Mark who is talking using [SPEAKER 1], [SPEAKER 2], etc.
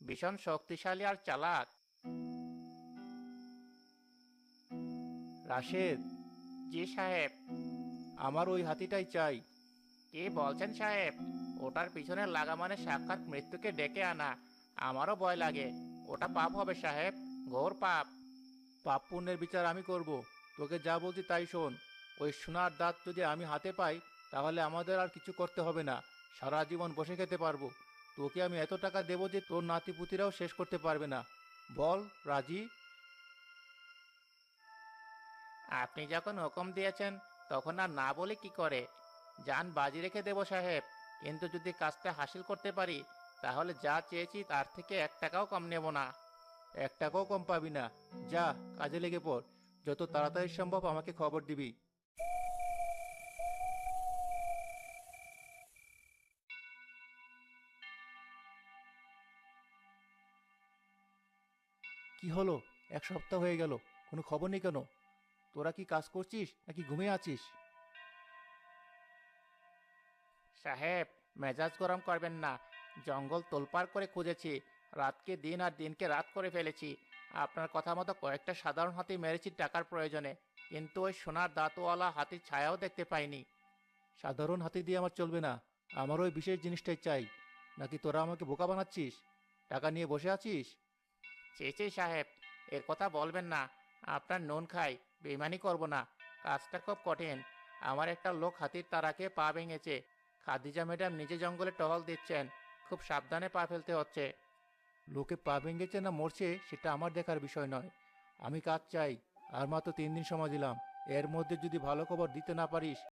[SPEAKER 1] ভীষণ শক্তিশালী আর চালাক।
[SPEAKER 2] রাশেদ,
[SPEAKER 1] জি সাহেব।
[SPEAKER 2] আমার ওই হাতিটাই চাই।
[SPEAKER 1] কি বলছেন সাহেব? ওটার পিছনে লাগা মানে সাক্ষাৎ মৃত্যুকে ডেকে আনা। আমারও ভয় লাগে। ওটা পাপ হবে সাহেব, ঘোর পাপ।
[SPEAKER 2] পাপ পুণ্যের বিচার আমি করব। তোকে যা বলছি তাই শোন। ওই সোনার দাঁত যদি আমি হাতে পাই, তাহলে আমাদের আর কিছু করতে হবে না। সারা জীবন বসে খেতে পারবো। তোকে আমি এত টাকা দেবো যে তোর নাতিপুতিরাও শেষ করতে পারবে না। বল, রাজি?
[SPEAKER 1] আপনি যখন হুকুম দিয়েছেন, তখন আর না বলে কি করে? জান বাজি রেখে দেব সাহেব। কিন্তু যদি কাজটা হাসিল করতে পারি, তাহলে যা চেয়েছি তার থেকে 1 টাকাও কম নেব না।
[SPEAKER 2] এক টাকাও কম পাবি না। যা, কাজে লেগে পড়। যত তাড়াতাড়ি সম্ভব আমাকে খবর দিবি। কি হলো? এক সপ্তাহ হয়ে গেল, কোনো খবর নেই কেন? তোরা কি কাজ করছিস নাকি ঘুমিয়ে আছিস?
[SPEAKER 1] সাহেব, মেজাজ গরম করবেন না। জঙ্গল তোলপাড় করে খুঁজেছি। রাতকে দিন আর দিনকে রাত করে ফেলেছি। আপনার কথা মতো কয়েকটা সাধারণ হাতি মেরেছি টাকার প্রয়োজনে, কিন্তু ওই সোনার দাঁতওয়ালা হাতির ছায়াও দেখতে পাইনি।
[SPEAKER 2] সাধারণ হাতি দিয়ে আমার চলবে না। আমার ওই বিশেষ জিনিসটাই চাই। নাকি তোরা আমাকে বোকা বানাচ্ছিস? টাকা নিয়ে বসে আছিস?
[SPEAKER 1] ছি ছি সাহেব, এর কথা বলবেন না। আপনার নুন খাই, বেইমানি করব না। কাজটা খুব কঠিন। আমার একটা লোক হাতির তাড়াকে পা ভেঙেছে। খাদিজা ম্যাডাম নিজে জঙ্গলে টহল দিচ্ছেন। খুব সাবধানে পা ফেলতে হচ্ছে।
[SPEAKER 2] লোকে পা ভেঙেছে না মরছে সেটা আমার দেখার বিষয় নয়। আমি কাজ চাই। আর মাত্র 3 দিন সময় দিলাম। এর মধ্যে যদি ভালো খবর দিতে না পারিস,